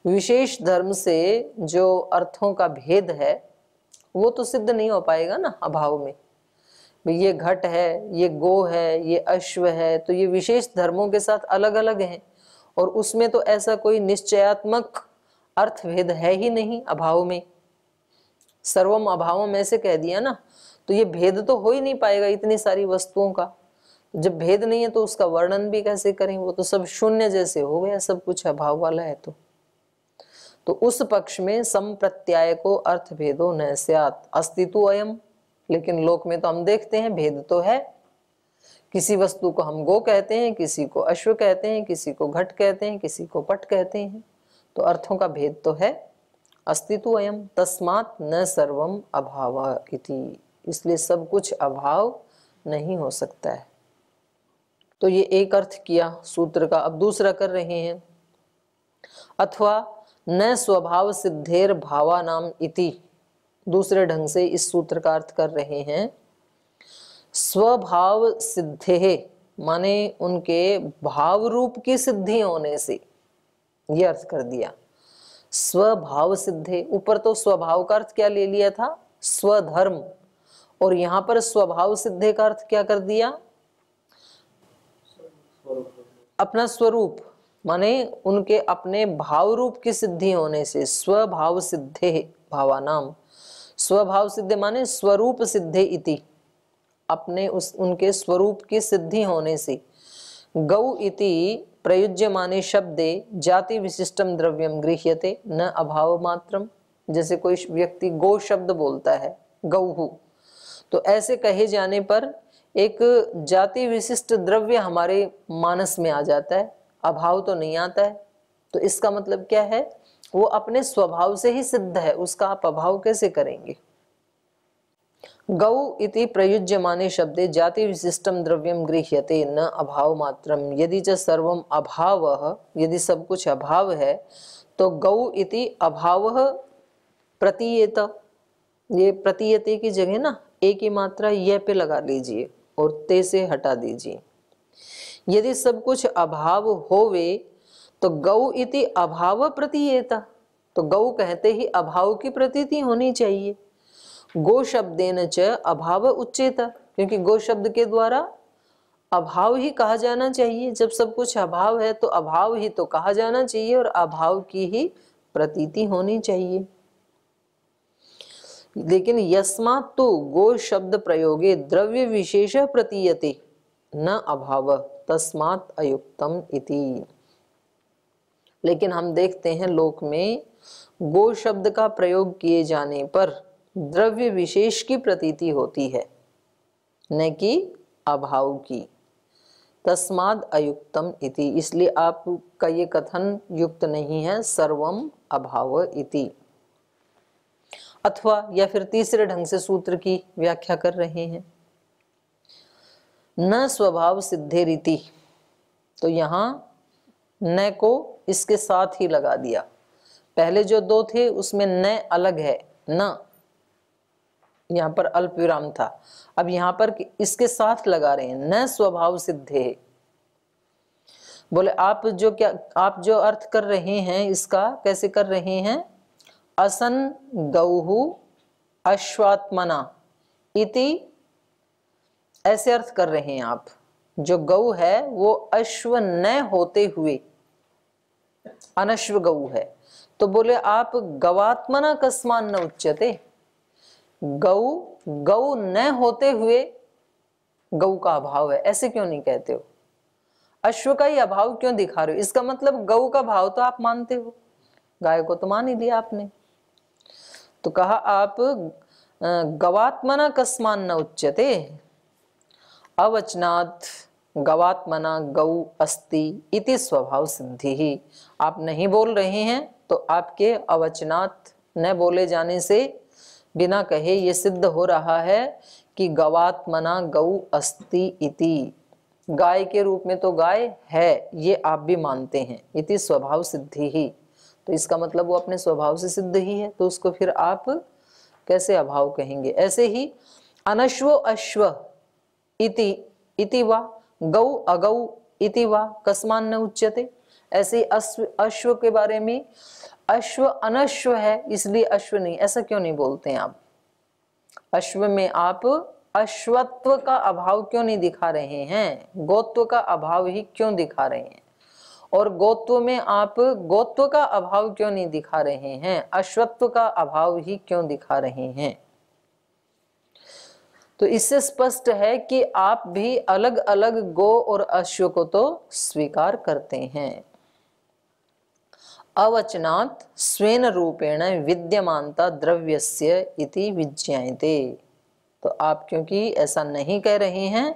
विशेष धर्म से जो अर्थों का भेद है वो तो सिद्ध नहीं हो पाएगा ना अभाव में। भाई ये घट है, ये गो है, ये अश्व है, तो ये विशेष धर्मों के साथ अलग अलग हैं और उसमें तो ऐसा कोई निश्चयात्मक अर्थ भेद है ही नहीं अभाव में। सर्वम अभावम ऐसे कह दिया ना, तो ये भेद तो हो ही नहीं पाएगा इतनी सारी वस्तुओं का। जब भेद नहीं है तो उसका वर्णन भी कैसे करें, वो तो सब शून्य जैसे हो गया, सब कुछ अभाव वाला है। तो उस पक्ष में संप्रत्याय को अर्थ भेदो न स्यात् अस्तित्व अयम। लेकिन लोक में तो हम देखते हैं भेद तो है, किसी वस्तु को हम गो कहते हैं, किसी को अश्व कहते हैं, किसी को घट कहते हैं, किसी को पट कहते हैं, तो अर्थों का भेद तो है। अस्तित्व अयम तस्मात् न सर्वम अभाव इति, इसलिए सब कुछ अभाव नहीं हो सकता है। तो ये एक अर्थ किया सूत्र का। अब दूसरा कर रहे हैं, अथवा न स्वभाव सिद्धेर भावानाम इति। दूसरे ढंग से इस सूत्र का अर्थ कर रहे हैं, स्वभाव सिद्धे माने उनके भाव रूप की सिद्धि होने से, यह अर्थ कर दिया। स्वभाव सिद्धे, ऊपर तो स्वभाव का अर्थ क्या ले लिया था, स्वधर्म, और यहां पर स्वभाव सिद्धे का अर्थ क्या कर दिया, अपना स्वरूप, माने उनके अपने भाव रूप की सिद्धि होने से। स्वभाव सिद्धे भावानाम, स्वभाव सिद्धे माने स्वरूप सिद्धे इति, अपने उनके स्वरूप की सिद्धि होने से। गौ इति प्रयुज्यमाने शब्दे जाति विशिष्टम द्रव्यम गृह्यते न अभाव मात्रम। जैसे कोई व्यक्ति गो शब्द बोलता है, गौहु, तो ऐसे कहे जाने पर एक जाति विशिष्ट द्रव्य हमारे मानस में आ जाता है, अभाव तो नहीं आता है। तो इसका मतलब क्या है, वो अपने स्वभाव से ही सिद्ध है, उसका आप अभाव कैसे करेंगे। गौ इति प्रयुज्यमाने शब्दे जाति विशिष्टम द्रव्यम गृह्यते न अभाव मात्रम यदि च सर्वम अभावः, यदि सब कुछ अभाव है तो गौ इति अभावः प्रतीयेत। ये प्रतीयते की जगह ना एक ही मात्रा यह पे लगा लीजिए और ते से हटा दीजिए। यदि सब कुछ अभाव होवे तो गौ इति अभाव प्रतीयेत, तो गौ कहते ही अभाव की प्रतीति होनी चाहिए। गो शब्देन च अभाव उच्चेत, क्योंकि गो शब्द के द्वारा अभाव ही कहा जाना चाहिए। जब सब कुछ अभाव है तो अभाव ही तो कहा जाना चाहिए और अभाव की ही प्रतीति होनी चाहिए। लेकिन यस्मात् तो गो शब्द प्रयोगे द्रव्य विशेष प्रतीयते न अभाव तस्मात् अयुक्तम इति। लेकिन हम देखते हैं लोक में गो शब्द का प्रयोग किए जाने पर द्रव्य विशेष की प्रतीति होती है, न कि अभाव की। तस्माद् अयुक्तम इति, इसलिए आपका ये कथन युक्त नहीं है, सर्वम अभाव इति। अथवा या फिर तीसरे ढंग से सूत्र की व्याख्या कर रहे हैं, न स्वभाव सिद्धे रीति। तो यहां न को इसके साथ ही लगा दिया, पहले जो दो थे उसमें न अलग है, न यहां पर अल्प विराम था, अब यहां पर इसके साथ लगा रहे हैं, न स्वभाव सिद्धे। बोले आप जो अर्थ कर रहे हैं इसका कैसे कर रहे हैं, असन गौहु अश्वात्मना इति, ऐसे अर्थ कर रहे हैं आप। जो गौ है वो अश्व न होते हुए अनश्व गौ है, तो बोले आप गवात्मना कस्मान न उच्यते, गौ न होते हुए गौ का अभाव है, ऐसे क्यों नहीं कहते हो, अश्व का ही अभाव क्यों दिखा रहे हो। इसका मतलब गौ का भाव तो आप मानते हो, गाय को तो मान ही लिया आपने। तो कहा आप गवात्मना कस्मान न उच्यते, अवचनात् गवात्मना गौ अस्ति इति स्वभाव सिद्धि ही। आप नहीं बोल रहे हैं तो आपके अवचनात् न बोले जाने से बिना कहे ये सिद्ध हो रहा है कि गवात्मना गौ अस्ति इति, गाय के रूप में तो गाय है, ये आप भी मानते हैं, इति स्वभाव सिद्धि ही। तो इसका मतलब वो अपने स्वभाव से सिद्ध ही है, तो उसको फिर आप कैसे अभाव कहेंगे। ऐसे ही अनश्वो अश्व इति वा गौ अगौ इति वा कस्मान न उच्यते, ऐसे ही अश्व के बारे में अश्व अनश्व है इसलिए अश्व नहीं, ऐसा क्यों नहीं बोलते हैं आप? अश्व में आप अश्वत्व का अभाव क्यों नहीं दिखा रहे हैं? गोत्व का अभाव ही क्यों दिखा रहे हैं? और गोत्व में आप गोत्व का अभाव क्यों नहीं दिखा रहे हैं? अश्वत्व का अभाव ही क्यों दिखा रहे हैं? तो इससे स्पष्ट है कि आप भी अलग अलग गो और अश्व को तो स्वीकार करते हैं। अवचनात् स्वेन रूपेण विद्यमानता द्रव्यस्य इति विज्ञायते। तो आप क्योंकि ऐसा नहीं कह रहे हैं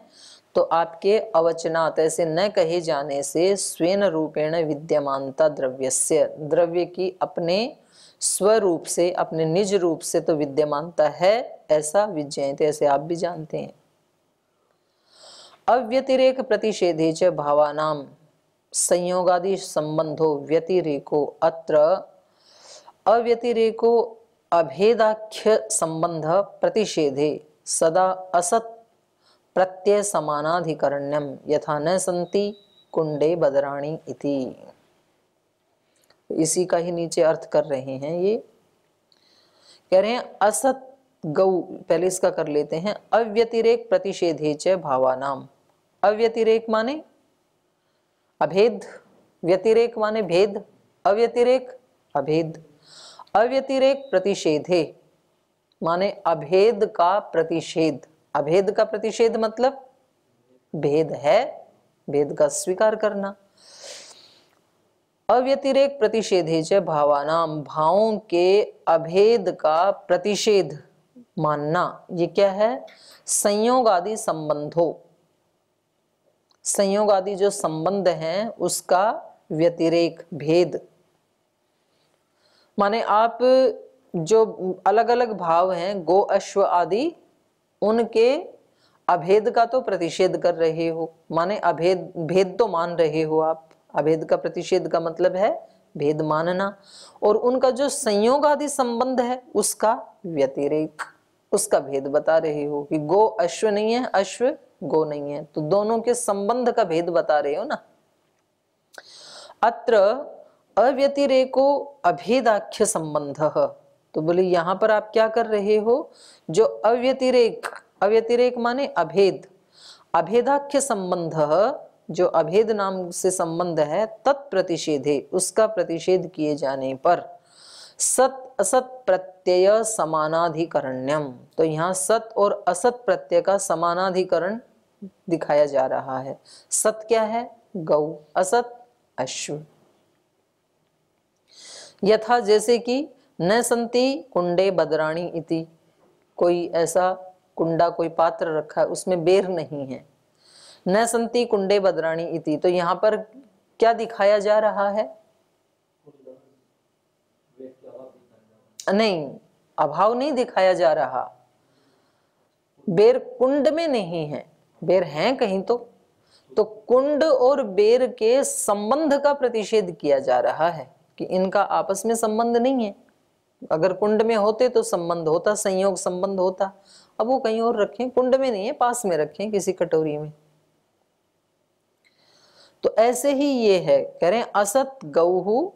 तो आपके अवचनात् ऐसे न कहे जाने से स्वेन रूपेण विद्यमानता द्रव्यस्य, द्रव्य की अपने स्वरूप से अपने निज रूप से तो विद्यमानता है ऐसा विज्ञायते, ऐसे आप भी जानते हैं। अव्यतिरेक प्रतिषेधे च भावानाम संयोगादि संबंधो व्यतिरेको अत्र अव्यतिरेको अभेदाख्य संबंध प्रतिषेधे सदा असत प्रत्यय समानाधिकरण्यम यथा न संति कुंडे बदराणी इति। इसी का ही नीचे अर्थ कर रहे हैं। ये कह रहे हैं असत गौ, पहले इसका कर लेते हैं। अव्यतिरेक प्रतिषेधे च भावानाम, अव्यतिरेक माने अभेद, व्यतिरेक माने भेद, अव्यतिरेक अभेद। अव्यतिरेक प्रतिषेधे माने अभेद का प्रतिषेध, अभेद का प्रतिषेध मतलब भेद है, भेद का स्वीकार करना। अव्यतिरेक प्रतिषेधे च भावानाम, भावों के अभेद का प्रतिषेध मानना, ये क्या है? संयोग आदि संबंधों, संयोग आदि जो संबंध हैं उसका व्यतिरेक भेद माने आप जो अलग अलग भाव हैं गो अश्व आदि, उनके अभेद का तो प्रतिषेध कर रहे हो, माने अभेद भेद तो मान रहे हो आप। अभेद का प्रतिषेध का मतलब है भेद मानना, और उनका जो संयोग आदि संबंध है उसका व्यतिरेक, उसका भेद बता रहे हो कि गो अश्व नहीं है, अश्व गो नहीं है, तो दोनों के संबंध का भेद बता रहे हो ना। अत्र अव्यतिरेको अभेदाख्य संबंध, तो बोले यहां पर आप क्या कर रहे हो? जो अव्यतिरेक, अव्यतिरेक माने अभेद, अभेदाख्य संबंध, जो अभेद नाम से संबंध है, तत्प्रतिषेधे, उसका प्रतिषेध किए जाने पर सत असत प्रत्यय समानाधिकरण्यम, तो यहाँ सत और असत प्रत्यय का समानाधिकरण दिखाया जा रहा है। सत क्या है? गौ, असत अश्व। यथा जैसे कि न संति कुंडे बदराणी इति, कोई ऐसा कुंडा, कोई पात्र रखा है उसमें बेर नहीं है। न संति कुंडे बदराणी इति, तो यहाँ पर क्या दिखाया जा रहा है? नहीं, अभाव नहीं दिखाया जा रहा। बेर कुंड में नहीं है, बेर हैं कहीं तो कुंड और बेर के संबंध का प्रतिषेध किया जा रहा है कि इनका आपस में संबंध नहीं है। अगर कुंड में होते तो संबंध होता, संयोग संबंध होता। अब वो कहीं और रखें, कुंड में नहीं है, पास में रखें किसी कटोरी में। तो ऐसे ही ये है, कह रहे हैं असत गौहु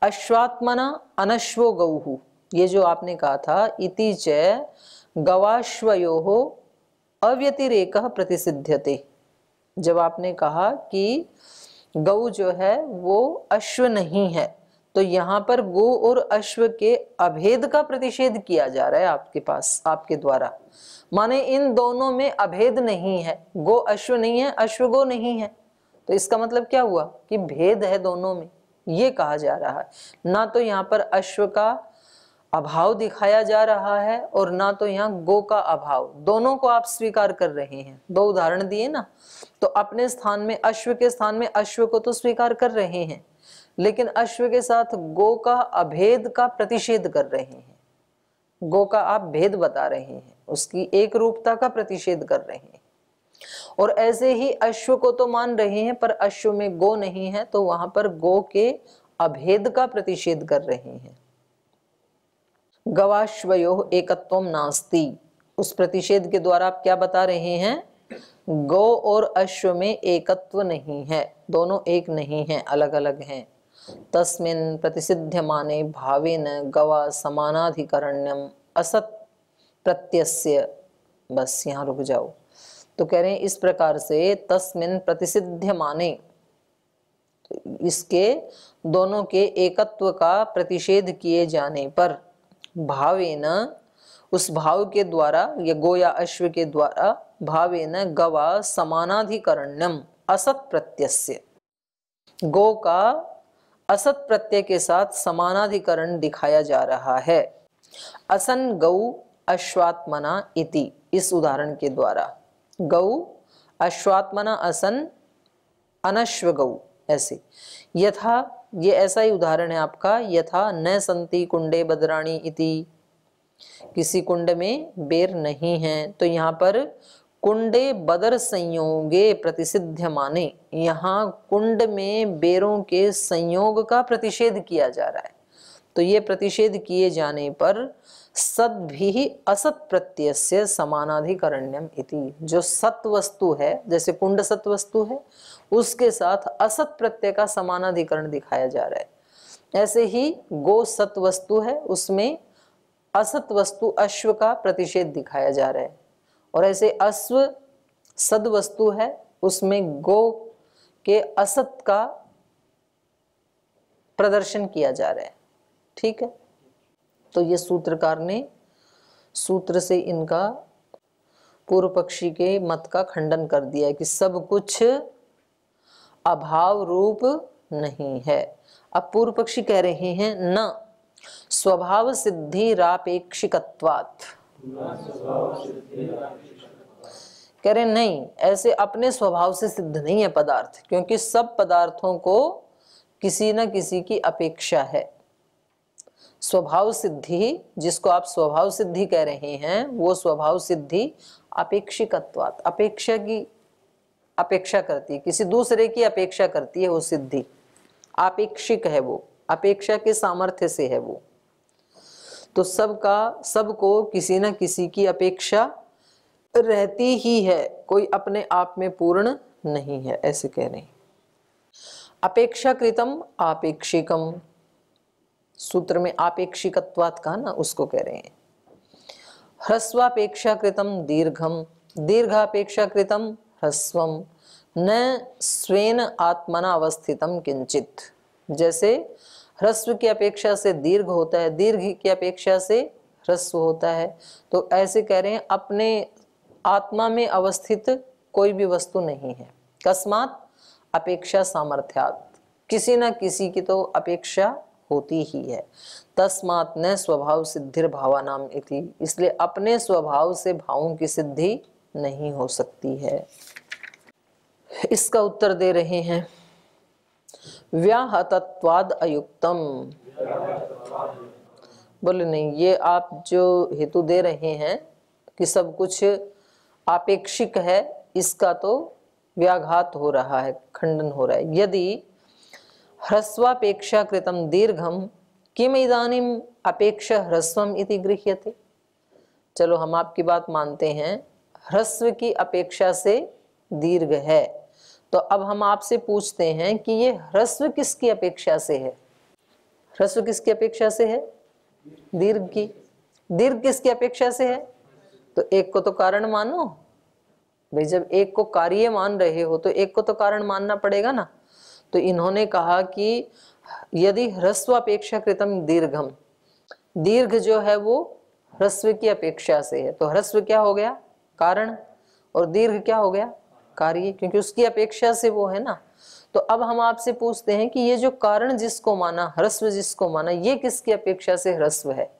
अश्वात्मना अनश्वो गौहु, ये जो आपने कहा था इति च गवाश्वयोः अव्यतिरेकः प्रतिसिध्यते, जब आपने कहा कि गौ जो है वो अश्व नहीं है, तो यहाँ पर गो और अश्व के अभेद का प्रतिषेध किया जा रहा है आपके पास, आपके द्वारा। माने इन दोनों में अभेद नहीं है, गो अश्व नहीं है, अश्व गो नहीं है, तो इसका मतलब क्या हुआ कि भेद है दोनों में, ये कहा जा रहा है। ना तो यहाँ पर अश्व का अभाव दिखाया जा रहा है और ना तो यहाँ गो का अभाव, दोनों को आप स्वीकार कर रहे हैं। दो उदाहरण दिए ना, तो अपने स्थान में अश्व के स्थान में अश्व को तो स्वीकार कर रहे हैं, लेकिन अश्व के साथ गो का अभेद का प्रतिषेध कर रहे हैं। गो का आप भेद बता रहे हैं, उसकी एक रूपता का प्रतिषेध कर रहे हैं। और ऐसे ही अश्व को तो मान रहे हैं पर अश्व में गो नहीं है, तो वहां पर गो के अभेद का प्रतिषेध कर रहे हैं। गवाश्वयोः एकत्वम नास्ति, उस प्रतिषेध के द्वारा आप क्या बता रहे हैं? गौ और अश्व में एकत्व नहीं है, दोनों एक नहीं है, अलग अलग हैं। तस्मिन् प्रतिसिध्यमाने भावेन गवा समानाधिकरण्यम असत प्रत्यस्य। बस यहाँ रुक जाओ। तो कह रहे हैं इस प्रकार से तस्मिन् प्रतिसिध्यमाने, इसके दोनों के एकत्व का प्रतिषेध किए जाने पर, भावेन उस भाव के द्वारा, या गो या अश्व के द्वारा, भावेन गवा समानाधिकरण्यम असत प्रत्यस्य, गो का असत प्रत्यय के साथ समानाधिकरण दिखाया जा रहा है। असन गौ अश्वात्मना इति, इस उदाहरण के द्वारा गौ अश्वात्मना असन अनश्व गौ, ऐसे। यथा, ये ऐसा ही उदाहरण है आपका, यथा न संति कुंडे बदराणी इति, किसी कुंड में बेर नहीं है। तो यहाँ पर कुंडे बदर संयोगे प्रतिसिध्यमाने, यहाँ कुंड में बेरों के संयोग का प्रतिषेध किया जा रहा है। तो ये प्रतिषेध किए जाने पर सद्भिः असत प्रत्ययस्य समानाधिकरण्यम इति, जो सत वस्तु है, जैसे कुंड सत वस्तु है, उसके साथ असत प्रत्यय का समानाधिकरण दिखाया जा रहा है। ऐसे ही गो सत वस्तु है, उसमें असत वस्तु अश्व का प्रतिषेध दिखाया जा रहा है। और ऐसे अश्व सद वस्तु है, उसमें गो के असत का प्रदर्शन किया जा रहा है। ठीक है, तो ये सूत्रकार ने सूत्र से इनका पूर्व पक्षी के मत का खंडन कर दिया है कि सब कुछ अभाव रूप नहीं है। अब पूर्व पक्षी कह रहे हैं न स्वभाव सिद्धिरापेक्षिकत्वात्, कह रहे नहीं, ऐसे अपने स्वभाव से सिद्ध नहीं है पदार्थ, क्योंकि सब पदार्थों को किसी न किसी की अपेक्षा है। स्वभाव सिद्धि, जिसको आप स्वभाव सिद्धि कह रहे हैं, वो स्वभाव सिद्धि अपेक्षिकत्वात्, अपेक्षा की अपेक्षा करती है, किसी दूसरे की अपेक्षा करती है, वो सिद्धि आपेक्षिक है, वो अपेक्षा के सामर्थ्य से है वो। तो सबको किसी न किसी की अपेक्षा रहती ही है, कोई अपने आप में पूर्ण नहीं है, ऐसे कह रहे हैं। अपेक्षाकृतम आपेक्षिकम, सूत्र में आपेक्षिकत्वात् कहा ना, उसको कह रहे हैं। ह्रस्वापेक्षाकृतम दीर्घम, दीर्घापेक्षाकृतम ह्रस्वम, न स्वेन आत्मना अवस्थितम किंचित, जैसे ह्रस्व की अपेक्षा से दीर्घ होता है, दीर्घ की अपेक्षा से ह्रस्व होता है। तो ऐसे कह रहे हैं अपने आत्मा में अवस्थित कोई भी वस्तु नहीं है। कस्मात् अपेक्षा सामर्थ्यात्, किसी न किसी की तो अपेक्षा होती ही है। तस्मात् न स्वभाव सिद्धिर भावानाम इति, इसलिए अपने स्वभाव से भावों की सिद्धि नहीं हो सकती है। इसका उत्तर दे रहे हैं व्याहतत्वाद अयुक्तम। बोले नहीं, ये आप जो हेतु दे रहे हैं कि सब कुछ आपेक्षिक है, इसका तो व्याघात हो रहा है, खंडन हो रहा है। यदि ह्रस्वापेक्षा कृतम दीर्घम किम इदानीम अपेक्षा ह्रस्वम इति गृह्यते। चलो हम आपकी बात मानते हैं, ह्रस्व की अपेक्षा से दीर्घ है, तो अब हम आपसे पूछते हैं कि ये ह्रस्व किसकी अपेक्षा से है? ह्रस्व किसकी अपेक्षा से है? दीर्घ की। दीर्घ किसकी अपेक्षा से है? तो एक को तो कारण मानो भाई, जब एक को कार्य मान रहे हो तो एक को तो कारण मानना पड़ेगा ना। तो इन्होंने कहा कि यदि ह्रस्व अपेक्षा कृतम दीर्घम, दीर्घ जो है वो ह्रस्व की अपेक्षा से है, तो ह्रस्व क्या हो गया? कारण, और दीर्घ क्या हो गया? कार्य, क्योंकि उसकी अपेक्षा से वो है ना। तो अब हम आपसे पूछते हैं कि ये जो कारण जिसको माना, ह्रस्व जिसको माना, ये किसकी अपेक्षा से ह्रस्व है?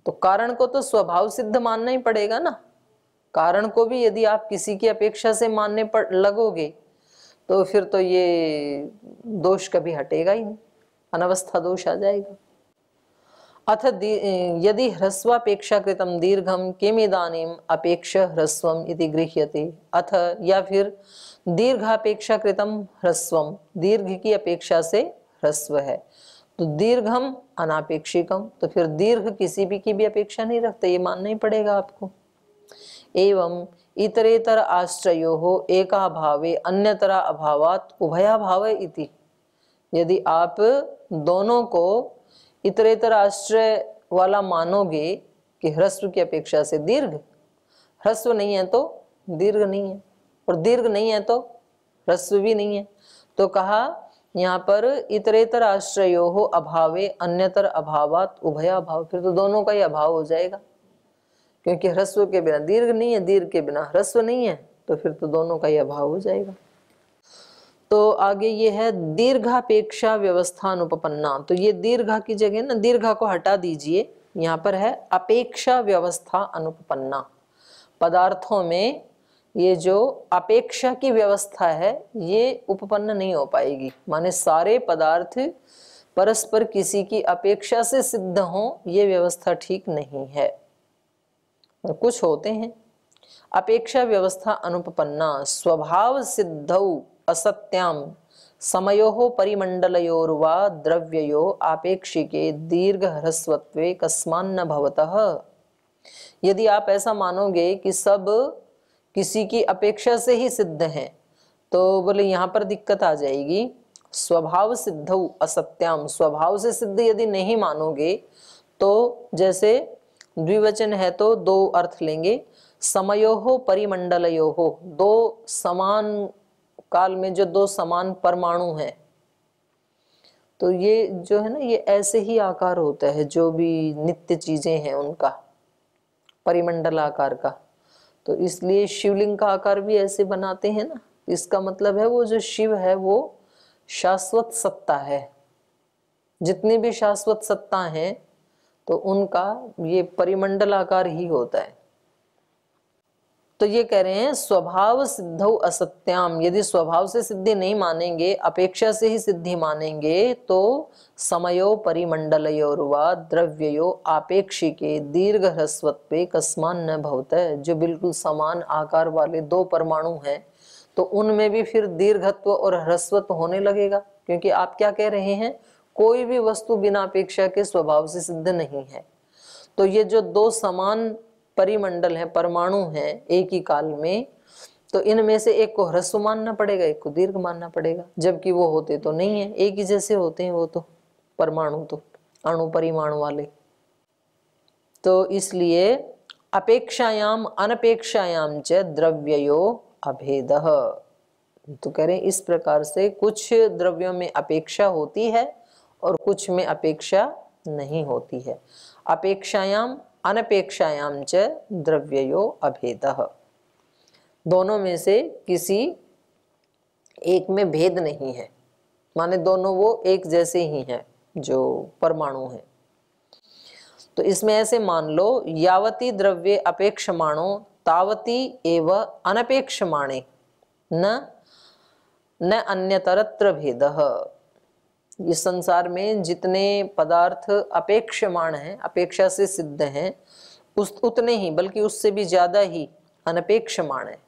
तो कारण को तो स्वभाव सिद्ध मानना ही पड़ेगा ना। कारण को भी यदि आप किसी की अपेक्षा से मानने पर लगोगे तो फिर तो ये दोष कभी हटेगा ही नहीं, अनवस्था दोष आ जाएगा। अथ यदि ह्रस्वापेक्षा कृतम दीर्घम किमिदानीम अपेक्षा ह्रस्वम इति गृह्यते। अथ या फिर दीर्घापेक्षा कृतम ह्रस्वम, दीर्घ की अपेक्षा से ह्रस्व है, तो दीर्घम अनापेक्षिकम, तो फिर दीर्घ किसी भी की भी अपेक्षा नहीं रखते, ये मानना ही पड़ेगा आपको। एवं इतरेतर आश्रयोः एकाभावे अन्यतरा अभावात् उभयाभावे इति। यदि आप दोनों को इतरेतर आश्रय वाला मानोगे कि ह्रस्व की अपेक्षा से दीर्घ, ह्रस्व नहीं है तो दीर्घ नहीं है, और दीर्घ नहीं है तो ह्रस्व भी नहीं है, तो कहा यहाँ पर इतरेतर आश्रयो अभावे अन्यतर अभावात उभयाभाव, फिर तो दोनों का ही अभाव हो जाएगा, क्योंकि ह्रस्व के बिना दीर्घ नहीं है, दीर्घ के बिना ह्रस्व नहीं है, तो फिर तो दोनों का ही अभाव हो जाएगा। तो आगे ये है दीर्घापेक्षा व्यवस्था अनुपपन्ना। तो ये दीर्घा की जगह ना दीर्घा को हटा दीजिए, यहाँ पर है अपेक्षा व्यवस्था अनुपपन्ना। पदार्थों में ये जो अपेक्षा की व्यवस्था है ये उपपन्न नहीं हो पाएगी, माने सारे पदार्थ परस्पर किसी की अपेक्षा से सिद्ध हों, ये व्यवस्था ठीक नहीं है। कुछ होते हैं अपेक्षा व्यवस्था अनुपपन्ना स्वभाव सिद्धौ असत्याम समयोः परिमंडलयोर्वा द्रव्ययो आपेक्षिके दीर्घ ह्रस्वत्वे कस्मान्न भवतः। यदि आप ऐसा मानोगे कि सब किसी की अपेक्षा से ही सिद्ध हैं, तो बोले यहाँ पर दिक्कत आ जाएगी। स्वभाव सिद्धौ असत्याम, स्वभाव से सिद्ध यदि नहीं मानोगे तो जैसे द्विवचन है तो दो अर्थ लेंगे, समयोः परिमंडलयोः, दो समान काल में जो दो समान परमाणु हैं, तो ये जो है ना ये ऐसे ही आकार होता है, जो भी नित्य चीजें हैं उनका परिमंडल आकार का। तो इसलिए शिवलिंग का आकार भी ऐसे बनाते हैं ना, इसका मतलब है वो जो शिव है वो शाश्वत सत्ता है। जितनी भी शाश्वत सत्ता हैं तो उनका ये परिमंडल आकार ही होता है। तो ये कह रहे हैं स्वभाव सिद्धौ असत्याम, यदि स्वभाव से सिद्धि नहीं मानेंगे, अपेक्षा से ही सिद्धि मानेंगे, तो समयो परिमंडलयोर्वा द्रव्ययो आपेक्षिके दीर्घ ह्रस्वत्वे कस्मान न भवतः। जो बिल्कुल समान आकार वाले दो परमाणु हैं तो उनमें भी फिर दीर्घत्व और ह्रस्वत्व होने लगेगा, क्योंकि आप क्या कह रहे हैं, कोई भी वस्तु बिना अपेक्षा के स्वभाव से सिद्ध नहीं है। तो ये जो दो समान परिमंडल है, परमाणु हैं एक ही काल में, तो इनमें से एक को ह्रस्व मानना पड़ेगा, एक को दीर्घ मानना पड़ेगा, जबकि वो होते तो नहीं है, एक ही जैसे होते हैं वो तो परमाणु, तो अणु परिमाणु वाले। तो इसलिए अपेक्षायाम अनपेक्षायाम च द्रव्ययो अभेदः। तो कह रहे हैं इस प्रकार से कुछ द्रव्यों में अपेक्षा होती है और कुछ में अपेक्षा नहीं होती है। अपेक्षायाम अनपेक्षायाम च द्रव्ययो अभेदः, दोनों में से किसी एक में भेद नहीं है, माने दोनों वो एक जैसे ही हैं जो परमाणु हैं। तो इसमें ऐसे मान लो, यावती द्रव्ये अपेक्षमाणो तावती एव अनपेक्षमाणे न अन्यतरत्र भेदः। इस संसार में जितने पदार्थ अपेक्षमाण हैं, अपेक्षा से सिद्ध हैं, उतने ही बल्कि उससे भी ज्यादा ही अनपेक्षमाण है,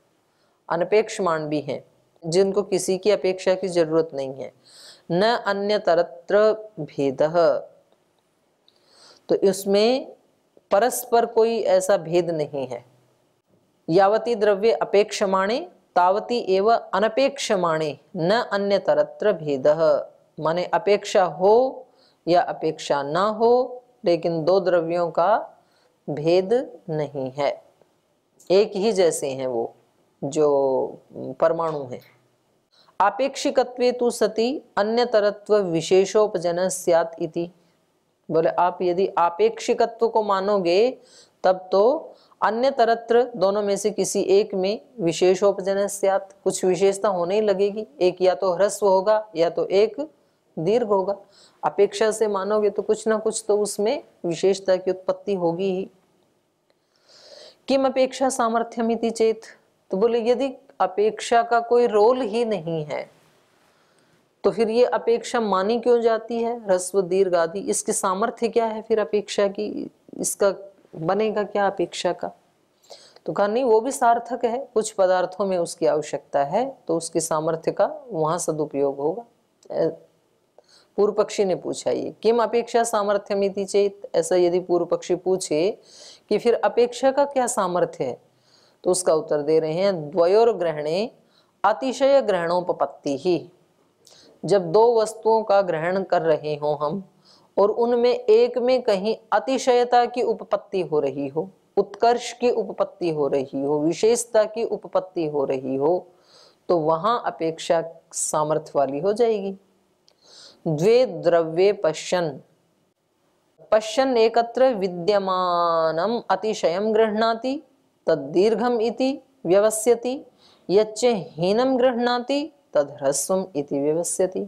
अनपेक्षमाण भी हैं, जिनको किसी की अपेक्षा की जरूरत नहीं है। न अन्यतरत्र भेदः, तो इसमें परस्पर कोई ऐसा भेद नहीं है। यावती द्रव्ये अपेक्षमाणे तावती एव अनपेक्षमाणे न अन्यतरत्र भेदः, माने अपेक्षा हो या अपेक्षा ना हो, लेकिन दो द्रव्यों का भेद नहीं है, एक ही जैसे हैं वो जो परमाणु हैं। आपेक्षिकत्वे तु सति अन्यतरत्व विशेषोपजन स्यात् इति। बोले आप यदि आपेक्षिकत्व को मानोगे तब तो अन्यतरत्र दोनों में से किसी एक में विशेषोपजन स्यात्, कुछ विशेषता होने ही लगेगी, एक या तो ह्रस्व होगा या तो एक दीर्घ होगा। अपेक्षा से मानोगे तो कुछ ना कुछ तो उसमें विशेषता की उत्पत्ति होगी ही। किम अपेक्षा सामर्थ्यमिति चेत, तो बोले यदि अपेक्षा का कोई रोल ही नहीं है तो फिर ये अपेक्षा मानी क्यों जाती है, ह्रस्व दीर्घ आदि, इसकी सामर्थ्य क्या है फिर अपेक्षा की, इसका बनेगा क्या अपेक्षा का। तो कहा नहीं, वो भी सार्थक है, कुछ पदार्थों में उसकी आवश्यकता है तो उसकी सामर्थ्य का वहां सदुपयोग होगा। पूर्व पक्षी ने पूछा ये किम अपेक्षा सामर्थ्यमिति चेत, ऐसा यदि पूर्व पक्षी पूछे कि फिर अपेक्षा का क्या सामर्थ्य है, तो उसका उत्तर दे रहे हैं द्वयोर ग्रहणे अतिशय ग्रहणोपपत्ति ही। जब दो वस्तुओं का ग्रहण कर रहे हो हम और उनमें एक में कहीं अतिशयता की उपपत्ति हो रही हो, उत्कर्ष की उपपत्ति हो रही हो, विशेषता की उपपत्ति हो रही हो, तो वहां अपेक्षा सामर्थ्य वाली हो जाएगी। द्वे द्रव्ये पश्यन् पश्यन् एकत्र विद्यमानम अतिशयम गृह्णाति तद्दीर्घम इति व्यवस्यति, यच्च हीनम गृह्णाति तद ह्रस्वम इति व्यवस्यति।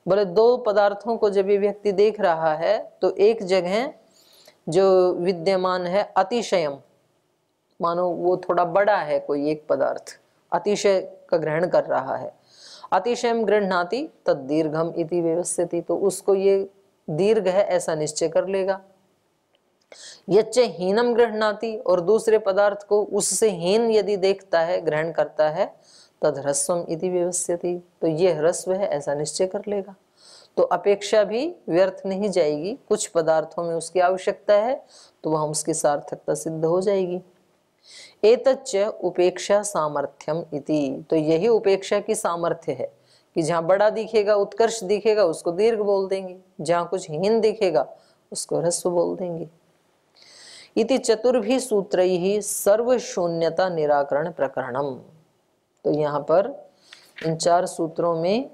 बोले दो पदार्थों को जब ये व्यक्ति देख रहा है तो एक जगह जो विद्यमान है अतिशयम, मानो वो थोड़ा बड़ा है, कोई एक पदार्थ अतिशय का ग्रहण कर रहा है, अतिशयम गृह्णाति तद दीर्घम इति व्यवस्यति, तो उसको ये दीर्घ है ऐसा निश्चय कर लेगा। यच्च हीनम गृह्णाति, और दूसरे पदार्थ को उससे हीन यदि देखता है, ग्रहण करता है, तद ह्रस्वम इति व्यवस्यति, तो ये ह्रस्व है ऐसा निश्चय कर लेगा। तो अपेक्षा भी व्यर्थ नहीं जाएगी, कुछ पदार्थों में उसकी आवश्यकता है तो वह उसकी सार्थकता सिद्ध हो जाएगी। एतच्च उपेक्षा सामर्थ्यम इति, तो यही उपेक्षा की सामर्थ्य है कि जहाँ बड़ा दिखेगा, उत्कर्ष दिखेगा, उसको दीर्घ बोल देंगे, जहाँ कुछ हीन दिखेगा उसको ह्रस्व बोल देंगे। इति चतुर्भि सूत्रैः सर्वशून्यता निराकरण प्रकरणम, तो यहाँ पर इन 4 सूत्रों में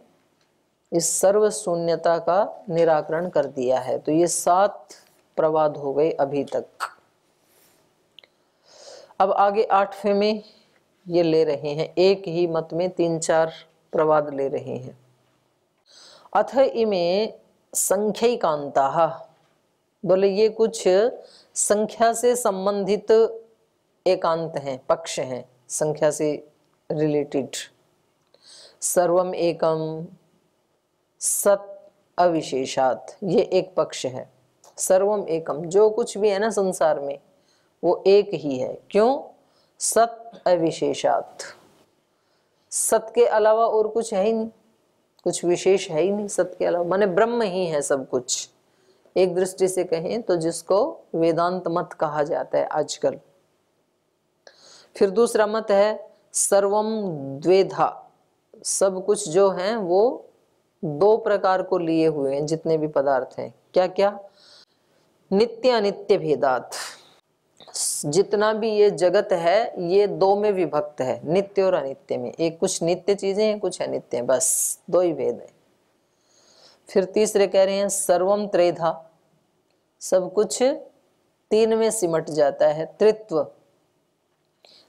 इस सर्व शून्यता का निराकरण कर दिया है। तो ये 7 प्रवाद हो गए अभी तक। अब आगे 8वें में ये ले रहे हैं, एक ही मत में 3-4 प्रवाद ले रहे हैं। अथ इमे संख्यैकांताः, बोले ये कुछ संख्या से संबंधित एकांत हैं, पक्ष हैं, संख्या से रिलेटेड। सर्वम एकम सत अविशेषात, ये एक पक्ष है। सर्वम एकम, जो कुछ भी है ना संसार में वो एक ही है। क्यों? सत अविशेषात, सत के अलावा और कुछ है ही नहीं, कुछ विशेष है ही नहीं सत के अलावा, माने ब्रह्म ही है सब कुछ। एक दृष्टि से कहें तो जिसको वेदांत मत कहा जाता है आजकल। फिर दूसरा मत है सर्वम द्वेधा, सब कुछ जो है वो 2 प्रकार को लिए हुए हैं, जितने भी पदार्थ हैं। क्या क्या? नित्य अनित्य भेदात, जितना भी ये जगत है ये 2 में विभक्त है, नित्य और अनित्य में। एक कुछ नित्य चीजें हैं, कुछ अनित्य हैं, बस 2 ही भेद है। फिर तीसरे कह रहे हैं सर्वम त्रेधा, सब कुछ 3 में सिमट जाता है, त्रित्व।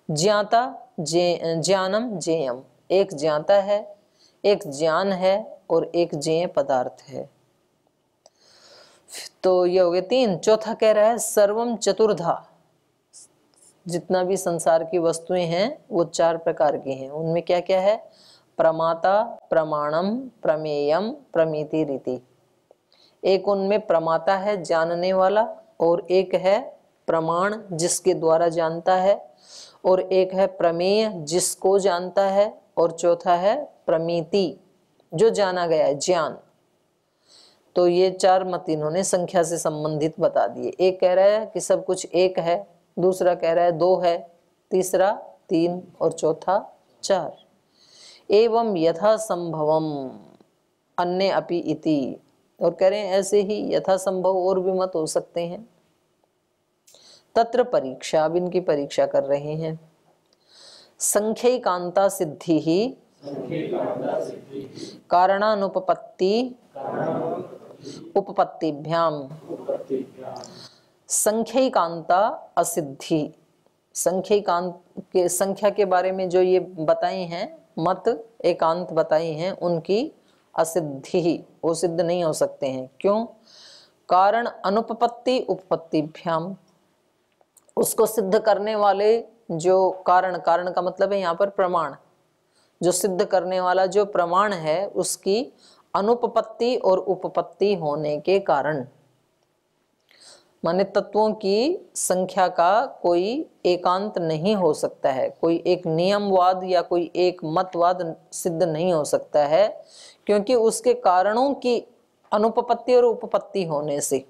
ज्ञाता ज्ञानम ज्ञेयम, एक ज्ञाता है, एक ज्ञान है और एक ज्ञेय पदार्थ है। तो ये हो गए 3। चौथा कह रहा है सर्वम चतुर्धा, जितना भी संसार की वस्तुएं हैं वो 4 प्रकार की हैं। उनमें क्या क्या है? प्रमाता, प्रमाणम, प्रमेयम, प्रमिति रीति। एक उनमें प्रमाता है, जानने वाला, और एक है प्रमाण जिसके द्वारा जानता है, और एक है प्रमेय जिसको जानता है, और चौथा है प्रमिति जो जाना गया है, ज्ञान। तो ये 4 मत इन्होंने संख्या से संबंधित बता दिए। एक कह रहा है कि सब कुछ एक है, दूसरा कह रहा है 2 है, तीसरा 3 और चौथा 4। एवं यथा संभवम अन्य अपि इति, और कह रहे हैं ऐसे ही यथा संभव और भी मत हो सकते हैं। तत्र परीक्षा, अब इनकी परीक्षा कर रहे हैं। संख्यैकांता सिद्धि ही कारणानुपपत्ति उपपत्तिभ्याम संख्यैकांता असिद्धि। संख्या के बारे में जो ये बताए हैं मत, एकांत बताए हैं, उनकी असिद्धि, वो सिद्ध नहीं हो सकते हैं। क्यों? कारण अनुपपत्ति उपपत्तिभ्याम, उसको सिद्ध करने वाले जो कारण, कारण का मतलब है यहाँ पर प्रमाण, जो सिद्ध करने वाला जो प्रमाण है उसकी अनुपपत्ति और उपपत्ति होने के कारण, माने तत्वों की संख्या का कोई एकांत नहीं हो सकता है, कोई एक नियमवाद या कोई एक मतवाद सिद्ध नहीं हो सकता है, क्योंकि उसके कारणों की अनुपपत्ति और उपपत्ति होने से,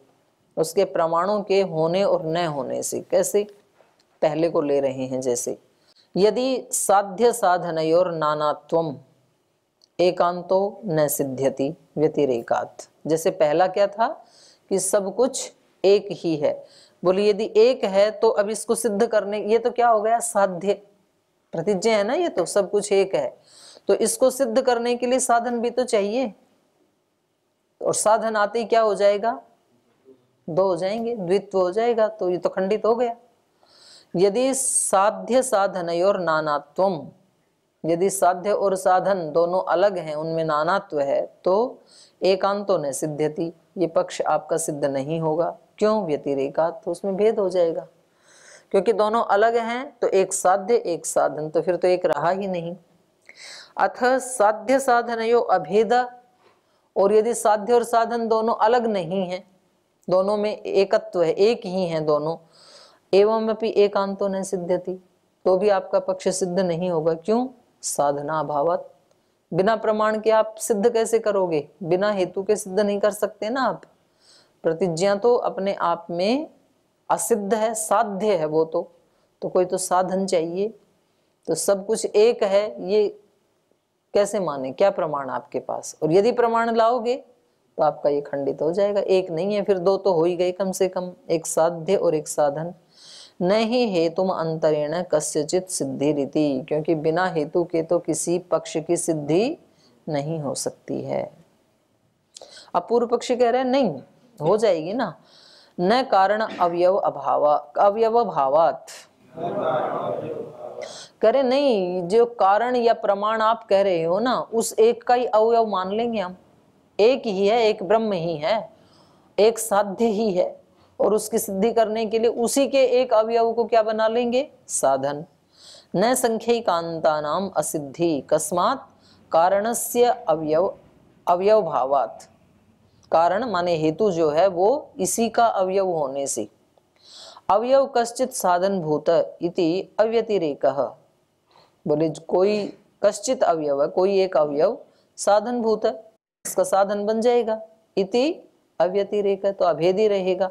उसके प्रमाणों के होने और न होने से। कैसे? पहले को ले रहे हैं जैसे यदि साध्य साधनयोर नानात्वम एकांतो न सिद्ध्यति व्यतिरेकात्। जैसे पहला क्या था कि सब कुछ एक ही है, बोले यदि एक है तो अब इसको सिद्ध करने, ये तो क्या हो गया, साध्य प्रतिज्ञा है ना, ये तो सब कुछ एक है, तो इसको सिद्ध करने के लिए साधन भी तो चाहिए, और साधन आते ही क्या हो जाएगा, दो हो जाएंगे, द्वित्व हो जाएगा, तो ये तो खंडित हो गया। यदि साध्य साधनयोर नानात्वम, यदि साध्य और साधन दोनों अलग हैं, उनमें नानात्व है, तो एकांतो न सिद्ध्यति, ये पक्ष आपका सिद्ध नहीं होगा। क्यों, व्यतिरेकात्, तो उसमें भेद हो जाएगा, क्योंकि दोनों अलग हैं, तो एक साध्य एक साधन, तो फिर तो एक रहा ही नहीं। अथ साध्य साधनयो अभेद, और यदि साध्य और साधन दोनों अलग नहीं हैं, दोनों में एकत्व है, एक ही हैं दोनों, एवं अपि एकांतो न सिद्ध्यति, तो भी आपका पक्ष सिद्ध नहीं होगा। क्यों, साधना अभावत, बिना प्रमाण के आप सिद्ध कैसे करोगे, बिना हेतु के सिद्ध नहीं कर सकते ना आप। प्रतिज्ञा तो अपने आप में असिद्ध है, साध्य है वो तो कोई तो साधन चाहिए, तो सब कुछ एक है, ये कैसे माने, क्या प्रमाण आपके पास, और यदि प्रमाण लाओगे तो आपका ये खंडित हो जाएगा। एक नहीं है, फिर दो तो हो ही गए कम से कम, एक साध्य और एक साधन। नहीं हेतुम अंतरेण कस्यचित सिद्धि रीति, क्योंकि बिना हेतु के तो किसी पक्ष की सिद्धि नहीं हो सकती है। अब पूर्व पक्षी कह रहे हैं नहीं हो जाएगी ना, न कारण अवयव भावात, करे नहीं, जो कारण या प्रमाण आप कह रहे हो ना, उस एक का ही अवयव मान लेंगे हम, एक ही है, एक ब्रह्म ही है, एक साध्य ही है, और उसकी सिद्धि करने के लिए उसी के एक अवयव को क्या बना लेंगे, साधन। न संख्यैकान्तानाम असिद्धि कस्मात् कारणस्य अवयव भावात्, कारण माने हेतु जो है वो इसी का अवयव होने से, अवयव कश्चित साधन भूत इति अव्यतिरेकः, बोले कोई कश्चित अवयव है, कोई एक अवयव साधन भूत है, इसका साधन बन जाएगा, इति अव्यतिरेक, तो अभेदी रहेगा।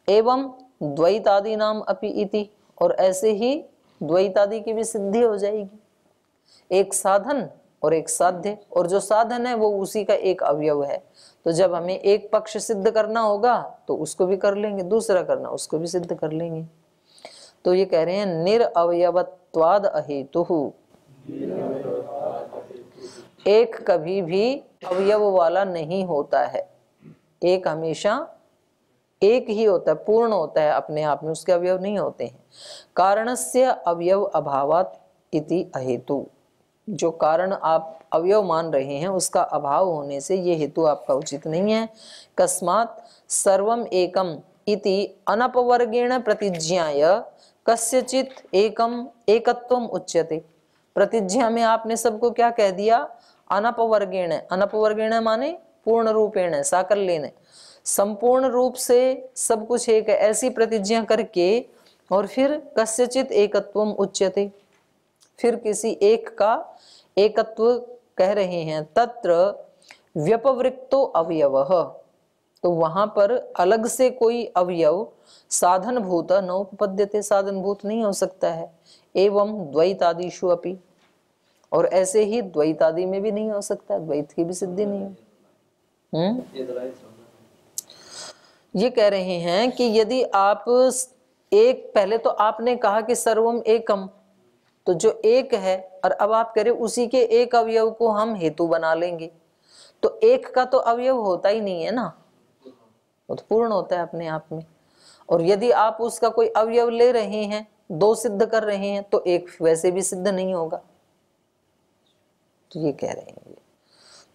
एवं द्वैतादि नाम अपि इति, और ऐसे ही द्वैतादि की भी सिद्धि हो जाएगी, एक साधन और एक साध्य, और जो साधन है वो उसी का एक अवयव है, तो जब हमें एक पक्ष सिद्ध करना होगा तो उसको भी कर लेंगे, दूसरा करना उसको भी सिद्ध कर लेंगे। तो ये कह रहे हैं निरअवयवत्वाद अहेतुः, एक कभी भी अवयव वाला नहीं होता है, एक हमेशा एक ही होता है, पूर्ण होता है अपने आप में, उसके अवयव नहीं होते हैं। कारणस्य अवयव अभावात् इति अहेतु, जो कारण आप अवयव मान रहे हैं उसका अभाव होने से ये हेतु आपका उचित नहीं है। कस्मात् सर्वम एकम इति अनपवर्गेण प्रतिज्ञाय कस्यचित एकम एकत्वम उच्यते। प्रतिज्ञा में आपने सबको क्या कह दिया, अनपवर्गेण, अनपवर्गेण माने पूर्ण रूपेण, साकल्येन, संपूर्ण रूप से सब कुछ एक है, ऐसी प्रतिज्ञा करके, और फिर कस्यचित एकत्वम उच्यते, फिर किसी एक का एकत्व कह रहे हैं। तत्र व्यपवृक्तो अवयवः, तो वहां पर अलग से कोई अवयव साधन भूत न उपपद्यते, साधन भूत नहीं हो सकता है। एवं द्वैतादिषु अपि, और ऐसे ही द्वैतादि में भी नहीं हो सकता, द्वैत की भी सिद्धि नहीं हो। ये कह रहे हैं कि यदि आप एक, पहले तो आपने कहा कि सर्वम एकम, तो जो एक है, और अब आप कह रहे उसी के एक अवयव को हम हेतु बना लेंगे, तो एक का तो अवयव होता ही नहीं है ना, वो तो पूर्ण होता है अपने आप में। और यदि आप उसका कोई अवयव ले रहे हैं, दो सिद्ध कर रहे हैं, तो एक वैसे भी सिद्ध नहीं होगा। तो ये कह रहे हैं।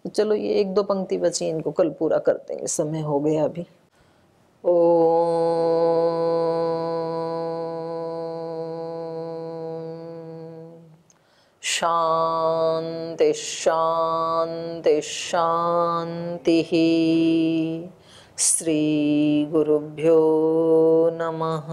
तो चलो ये एक दो पंक्ति बची, इनको कल पूरा करते हैं, समय हो गया अभी। शांति शांति शांति। श्री गुरुभ्यो नमः।